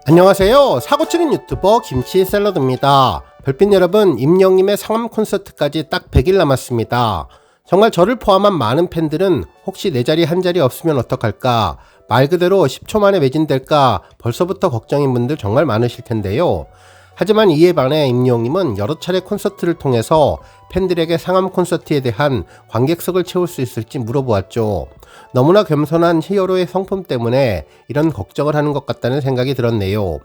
안녕하세요. 사고치는 유튜버 김치샐러드입니다. 별빛 여러분, 임영님의 상암 콘서트까지 딱 100일 남았습니다. 정말 저를 포함한 많은 팬들은 혹시 내 자리 한 자리 없으면 어떡할까, 말 그대로 10초 만에 매진될까 벌써부터 걱정인 분들 정말 많으실 텐데요. 하지만 이에 반해 임영님은 여러 차례 콘서트를 통해서 팬들에게 상암 콘서트에 대한 관객석을 채울 수 있을지 물어보았죠. 너무나 겸손한 히어로의 성품 때문에 이런 걱정을 하는 것 같다는 생각이 들었네요.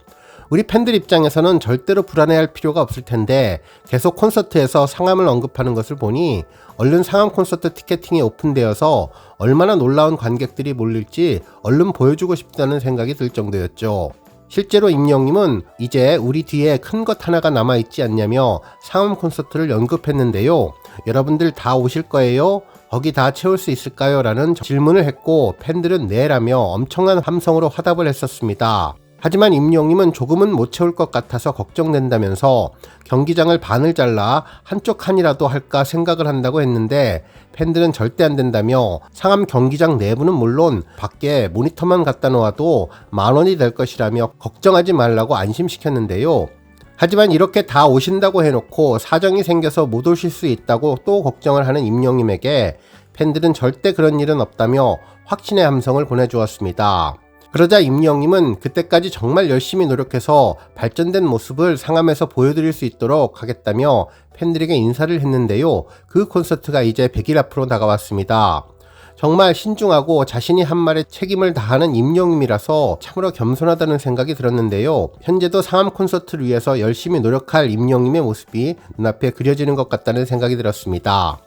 우리 팬들 입장에서는 절대로 불안해할 필요가 없을 텐데 계속 콘서트에서 상암을 언급하는 것을 보니 얼른 상암 콘서트 티켓팅이 오픈되어서 얼마나 놀라운 관객들이 몰릴지 얼른 보여주고 싶다는 생각이 들 정도였죠. 실제로 임영님은 이제 우리 뒤에 큰 것 하나가 남아있지 않냐며 상암 콘서트를 언급했는데요. 여러분들 다 오실 거예요? 거기 다 채울 수 있을까요? 라는 질문을 했고 팬들은 네라며 엄청난 함성으로 화답을 했었습니다. 하지만 임영님은 조금은 못 채울 것 같아서 걱정된다면서 경기장을 반을 잘라 한쪽 칸이라도 할까 생각을 한다고 했는데 팬들은 절대 안 된다며 상암 경기장 내부는 물론 밖에 모니터만 갖다 놓아도 10,000원이 될 것이라며 걱정하지 말라고 안심시켰는데요. 하지만 이렇게 다 오신다고 해놓고 사정이 생겨서 못 오실 수 있다고 또 걱정을 하는 임영님에게 팬들은 절대 그런 일은 없다며 확신의 함성을 보내주었습니다. 그러자 임영님은 그때까지 정말 열심히 노력해서 발전된 모습을 상암에서 보여드릴 수 있도록 하겠다며 팬들에게 인사를 했는데요. 그 콘서트가 이제 100일 앞으로 다가왔습니다. 정말 신중하고 자신이 한 말에 책임을 다하는 임영님이라서 참으로 겸손하다는 생각이 들었는데요. 현재도 상암 콘서트를 위해서 열심히 노력할 임영님의 모습이 눈앞에 그려지는 것 같다는 생각이 들었습니다.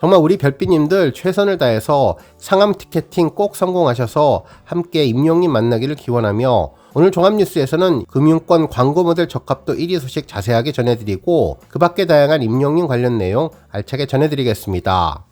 정말 우리 별빛님들 최선을 다해서 상암 티켓팅 꼭 성공하셔서 함께 임영님 만나기를 기원하며 오늘 종합뉴스에서는 금융권 광고 모델 적합도 1위 소식 자세하게 전해드리고 그 밖에 다양한 임영님 관련 내용 알차게 전해드리겠습니다.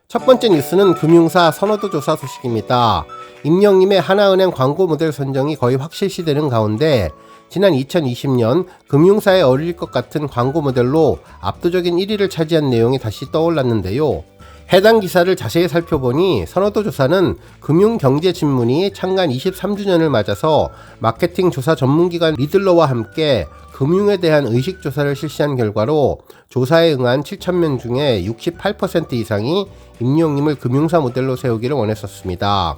첫 번째 뉴스는 금융사 선호도 조사 소식입니다. 임영님의 하나은행 광고 모델 선정이 거의 확실시되는 가운데 지난 2020년 금융사에 어울릴 것 같은 광고 모델로 압도적인 1위를 차지한 내용이 다시 떠올랐는데요. 해당 기사를 자세히 살펴보니 선호도 조사는 금융경제진문이 창간 23주년을 맞아서 마케팅 조사 전문기관 리들러와 함께 금융에 대한 의식조사를 실시한 결과로 조사에 응한 7,000명 중에 68% 이상이 임영님을 금융사 모델로 세우기를 원했었습니다.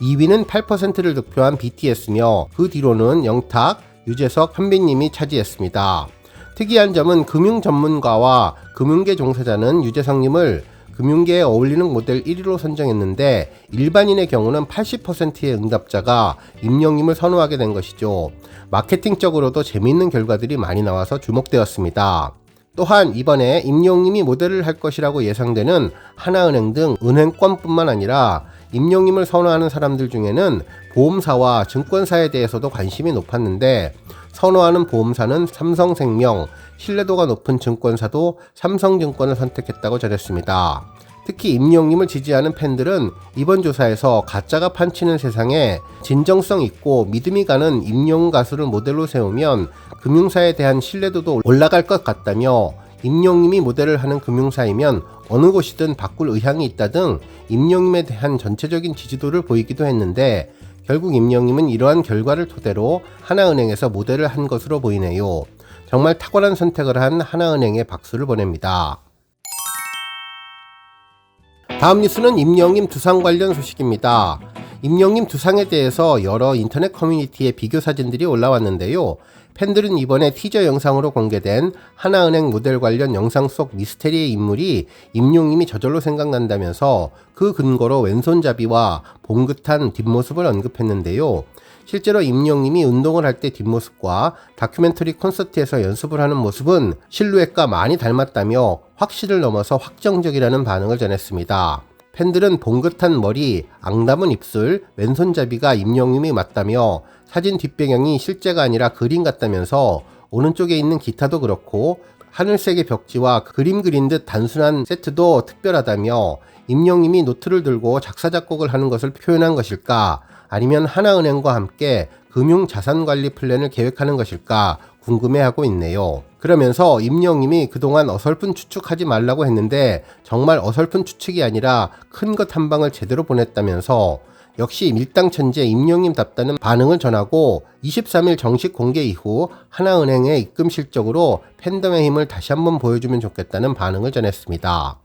2위는 8%를 득표한 BTS며 그 뒤로는 영탁, 유재석, 현빈님이 차지했습니다. 특이한 점은 금융 전문가와 금융계 종사자는 유재석님을 금융계에 어울리는 모델 1위로 선정했는데 일반인의 경우는 80%의 응답자가 임영님을 선호하게 된 것이죠. 마케팅적으로도 재미있는 결과들이 많이 나와서 주목되었습니다. 또한 이번에 임영님이 모델을 할 것이라고 예상되는 하나은행 등 은행권뿐만 아니라 임영님을 선호하는 사람들 중에는 보험사와 증권사에 대해서도 관심이 높았는데 선호하는 보험사는 삼성생명, 신뢰도가 높은 증권사도 삼성증권을 선택했다고 전했습니다. 특히 임영님을 지지하는 팬들은 이번 조사에서 가짜가 판치는 세상에 진정성 있고 믿음이 가는 임영웅 가수를 모델로 세우면 금융사에 대한 신뢰도도 올라갈 것 같다며 임영님이 모델을 하는 금융사이면 어느 곳이든 바꿀 의향이 있다 등 임영님에 대한 전체적인 지지도를 보이기도 했는데 결국 임영님은 이러한 결과를 토대로 하나은행에서 모델을 한 것으로 보이네요. 정말 탁월한 선택을 한 하나은행에 박수를 보냅니다. 다음 뉴스는 임영님 두상 관련 소식입니다. 임영님 두상에 대해서 여러 인터넷 커뮤니티에 비교 사진들이 올라왔는데요. 팬들은 이번에 티저 영상으로 공개된 하나은행 모델 관련 영상 속 미스테리의 인물이 임영님이 저절로 생각난다면서 그 근거로 왼손잡이와 봉긋한 뒷모습을 언급했는데요. 실제로 임영님이 운동을 할 때 뒷모습과 다큐멘터리 콘서트에서 연습을 하는 모습은 실루엣과 많이 닮았다며 확실을 넘어서 확정적이라는 반응을 전했습니다. 팬들은 봉긋한 머리, 앙담은 입술, 왼손잡이가 임영님이 맞다며 사진 뒷배경이 실제가 아니라 그림 같다면서 오른쪽에 있는 기타도 그렇고 하늘색의 벽지와 그림 그린 듯 단순한 세트도 특별하다며 임영님이 노트를 들고 작사 작곡을 하는 것을 표현한 것일까 아니면 하나은행과 함께 금융자산관리 플랜을 계획하는 것일까 궁금해하고 있네요. 그러면서 임영님이 그동안 어설픈 추측하지 말라고 했는데 정말 어설픈 추측이 아니라 큰 것 한 방을 제대로 보냈다면서 역시 밀당천재 임영님답다는 반응을 전하고 23일 정식 공개 이후 하나은행의 입금 실적으로 팬덤의 힘을 다시 한번 보여주면 좋겠다는 반응을 전했습니다.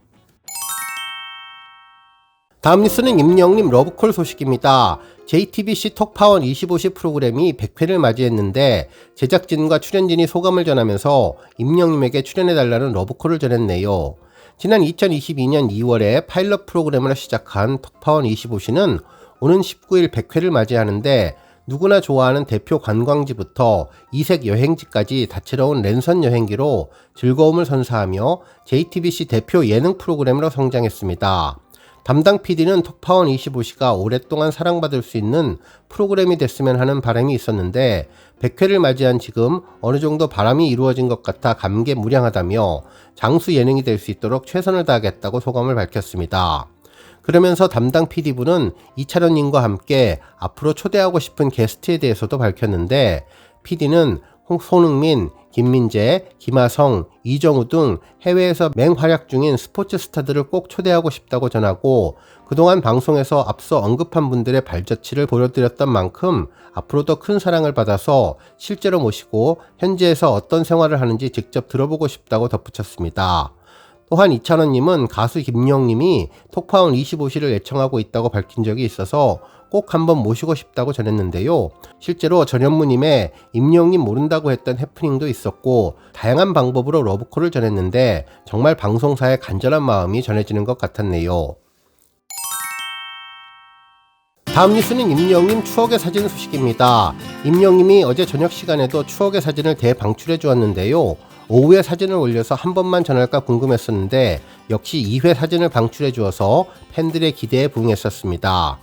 다음 뉴스는 임영님 러브콜 소식입니다. JTBC 톡파원 25시 프로그램이 100회를 맞이했는데 제작진과 출연진이 소감을 전하면서 임영님에게 출연해달라는 러브콜을 전했네요. 지난 2022년 2월에 파일럿 프로그램으로 시작한 톡파원 25시는 오는 19일 100회를 맞이하는데 누구나 좋아하는 대표 관광지부터 이색 여행지까지 다채로운 랜선 여행기로 즐거움을 선사하며 JTBC 대표 예능 프로그램으로 성장했습니다. 담당 PD는 톡파원 25시가 오랫동안 사랑받을 수 있는 프로그램이 됐으면 하는 바람이 있었는데 100회를 맞이한 지금 어느 정도 바람이 이루어진 것 같아 감개무량하다며 장수 예능이 될 수 있도록 최선을 다하겠다고 소감을 밝혔습니다. 그러면서 담당 PD분은 이찬원님과 함께 앞으로 초대하고 싶은 게스트에 대해서도 밝혔는데 PD는 손흥민, 김민재, 김하성, 이정우 등 해외에서 맹활약 중인 스포츠 스타들을 꼭 초대하고 싶다고 전하고 그동안 방송에서 앞서 언급한 분들의 발자취를 보여드렸던 만큼 앞으로 더 큰 사랑을 받아서 실제로 모시고 현지에서 어떤 생활을 하는지 직접 들어보고 싶다고 덧붙였습니다. 또한 이찬원님은 가수 김영님이 톡파원 25시를 애청하고 있다고 밝힌 적이 있어서 꼭 한번 모시고 싶다고 전했는데요. 실제로 전현무님의 임영님 모른다고 했던 해프닝도 있었고 다양한 방법으로 러브콜을 전했는데 정말 방송사의 간절한 마음이 전해지는 것 같았네요. 다음 뉴스는 임영님 추억의 사진 소식입니다. 임영님이 어제 저녁 시간에도 추억의 사진을 대방출해 주었는데요. 오후에 사진을 올려서 한 번만 전할까 궁금했었는데 역시 2회 사진을 방출해 주어서 팬들의 기대에 부응했었습니다.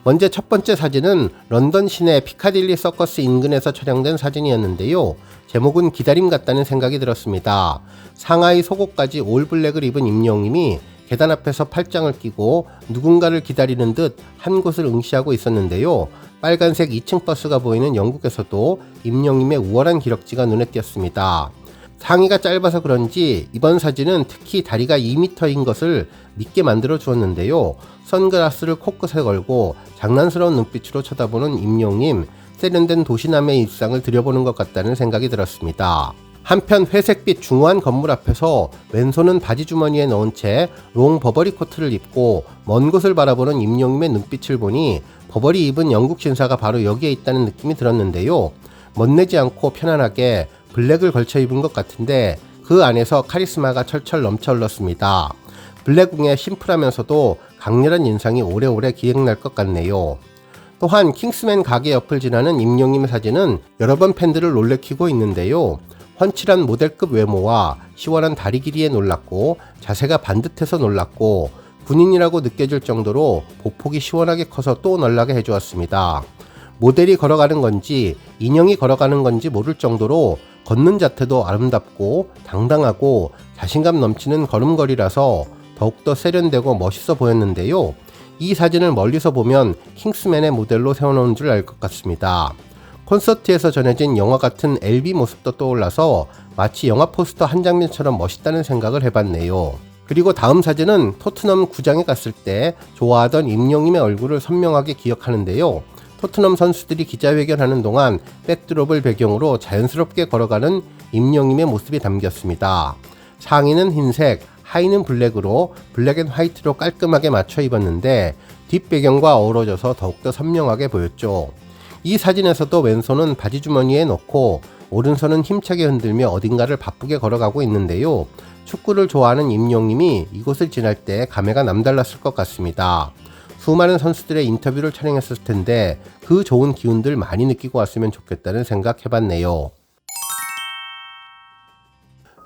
먼저 첫 번째 사진은 런던 시내 피카딜리 서커스 인근에서 촬영된 사진이었는데요. 제목은 기다림 같다는 생각이 들었습니다. 상하이 속옷까지 올블랙을 입은 임영님이 계단 앞에서 팔짱을 끼고 누군가를 기다리는 듯 한 곳을 응시하고 있었는데요. 빨간색 2층 버스가 보이는 영국에서도 임영님의 우월한 기럭지가 눈에 띄었습니다. 상의가 짧아서 그런지 이번 사진은 특히 다리가 2m인 것을 믿게 만들어 주었는데요. 선글라스를 코끝에 걸고 장난스러운 눈빛으로 쳐다보는 임영님, 세련된 도시남의 일상을 들여보는 것 같다는 생각이 들었습니다. 한편 회색빛 중후한 건물 앞에서 왼손은 바지 주머니에 넣은 채 롱 버버리 코트를 입고 먼 곳을 바라보는 임영님의 눈빛을 보니 버버리 입은 영국 신사가 바로 여기에 있다는 느낌이 들었는데요. 멋내지 않고 편안하게 블랙을 걸쳐 입은 것 같은데 그 안에서 카리스마가 철철 넘쳐 흘렀습니다. 블랙궁의 심플하면서도 강렬한 인상이 오래오래 기억날 것 같네요. 또한 킹스맨 가게 옆을 지나는 임영님의 사진은 여러 번 팬들을 놀래키고 있는데요. 훤칠한 모델급 외모와 시원한 다리 길이에 놀랐고 자세가 반듯해서 놀랐고 군인이라고 느껴질 정도로 보폭이 시원하게 커서 또 놀라게 해주었습니다. 모델이 걸어가는 건지 인형이 걸어가는 건지 모를 정도로 걷는 자태도 아름답고 당당하고 자신감 넘치는 걸음걸이라서 더욱더 세련되고 멋있어 보였는데요. 이 사진을 멀리서 보면 킹스맨의 모델로 세워놓은 줄 알 것 같습니다. 콘서트에서 전해진 영화 같은 엘비 모습도 떠올라서 마치 영화 포스터 한 장면처럼 멋있다는 생각을 해봤네요. 그리고 다음 사진은 토트넘 구장에 갔을 때 좋아하던 임영님의 얼굴을 선명하게 기억하는데요. 토트넘 선수들이 기자회견하는 동안 백드롭을 배경으로 자연스럽게 걸어가는 임영님의 모습이 담겼습니다. 상의는 흰색, 하의는 블랙으로 블랙 앤 화이트로 깔끔하게 맞춰 입었는데 뒷배경과 어우러져서 더욱더 선명하게 보였죠. 이 사진에서도 왼손은 바지 주머니에 넣고 오른손은 힘차게 흔들며 어딘가를 바쁘게 걸어가고 있는데요. 축구를 좋아하는 임영님이 이곳을 지날 때 감회가 남달랐을 것 같습니다. 수많은 선수들의 인터뷰를 촬영했을 텐데 그 좋은 기운들 많이 느끼고 왔으면 좋겠다는 생각 해봤네요.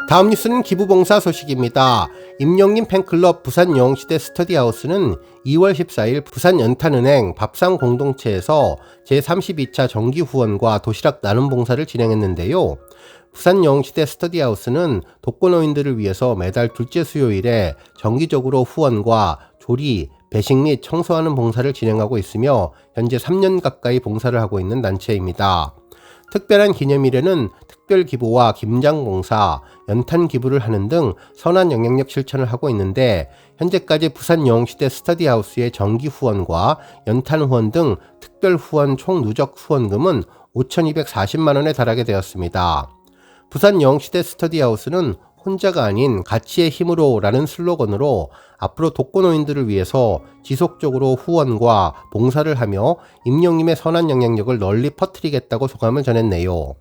다음 뉴스는 기부봉사 소식입니다. 임영님 팬클럽 부산여행시대 스터디하우스는 2월 14일 부산연탄은행 밥상 공동체에서 제32차 정기 후원과 도시락 나눔 봉사를 진행했는데요. 부산여행시대 스터디하우스는 독거노인들을 위해서 매달 둘째 수요일에 정기적으로 후원과 조리, 배식 및 청소하는 봉사를 진행하고 있으며 현재 3년 가까이 봉사를 하고 있는 단체입니다. 특별한 기념일에는 특별 기부와 김장봉사, 연탄 기부를 하는 등 선한 영향력 실천을 하고 있는데 현재까지 부산 영웅시대 스터디하우스의 정기 후원과 연탄 후원 등 특별 후원 총 누적 후원금은 5,240만 원에 달하게 되었습니다. 부산 영웅시대 스터디하우스는 혼자가 아닌 가치의 힘으로 라는 슬로건으로 앞으로 독거노인들을 위해서 지속적으로 후원과 봉사를 하며 임영님의 선한 영향력을 널리 퍼뜨리겠다고 소감을 전했네요.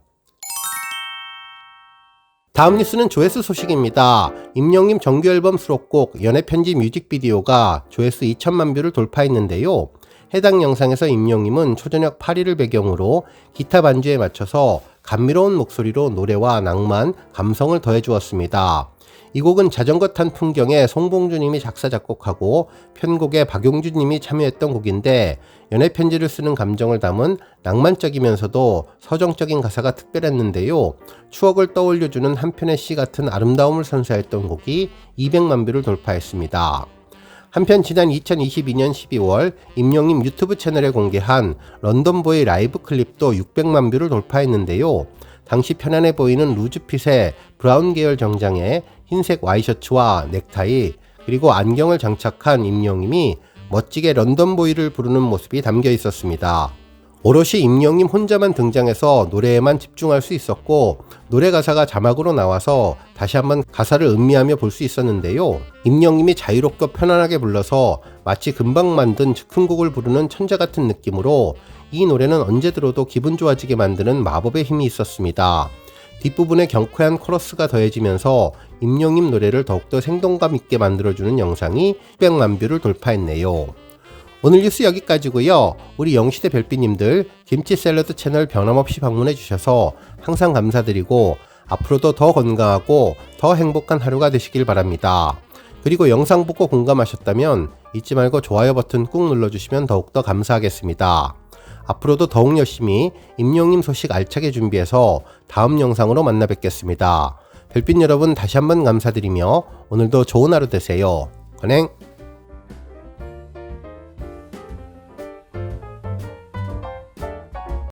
다음 뉴스는 조회수 소식입니다. 임영님 정규앨범 수록곡 연애편지 뮤직비디오가 조회수 2천만 뷰를 돌파했는데요. 해당 영상에서 임영님은 초저녁 파리를 배경으로 기타 반주에 맞춰서 감미로운 목소리로 노래와 낭만, 감성을 더해주었습니다. 이 곡은 자전거 탄 풍경에 송봉주님이 작사 작곡하고 편곡에 박용준님이 참여했던 곡인데 연애편지를 쓰는 감정을 담은 낭만적이면서도 서정적인 가사가 특별했는데요. 추억을 떠올려주는 한편의 시 같은 아름다움을 선사했던 곡이 200만 뷰를 돌파했습니다. 한편 지난 2022년 12월 임영님 유튜브 채널에 공개한 런던보이 라이브 클립도 600만 뷰를 돌파했는데요. 당시 편안해 보이는 루즈핏의 브라운 계열 정장에 흰색 와이셔츠와 넥타이 그리고 안경을 장착한 임영님이 멋지게 런던보이를 부르는 모습이 담겨 있었습니다. 오롯이 임영님 혼자만 등장해서 노래에만 집중할 수 있었고 노래 가사가 자막으로 나와서 다시 한번 가사를 음미하며 볼 수 있었는데요. 임영님이 자유롭고 편안하게 불러서 마치 금방 만든 즉흥곡을 부르는 천재 같은 느낌으로 이 노래는 언제 들어도 기분 좋아지게 만드는 마법의 힘이 있었습니다. 뒷부분에 경쾌한 코러스가 더해지면서 임영님 노래를 더욱더 생동감 있게 만들어주는 영상이 600만 뷰를 돌파했네요. 오늘 뉴스 여기까지고요. 우리 영시대 별빛님들 김치 샐러드 채널 변함없이 방문해 주셔서 항상 감사드리고 앞으로도 더 건강하고 더 행복한 하루가 되시길 바랍니다. 그리고 영상 보고 공감하셨다면 잊지 말고 좋아요 버튼 꾹 눌러주시면 더욱더 감사하겠습니다. 앞으로도 더욱 열심히 임영님 소식 알차게 준비해서 다음 영상으로 만나 뵙겠습니다. 별빛 여러분 다시 한번 감사드리며 오늘도 좋은 하루 되세요. 건행!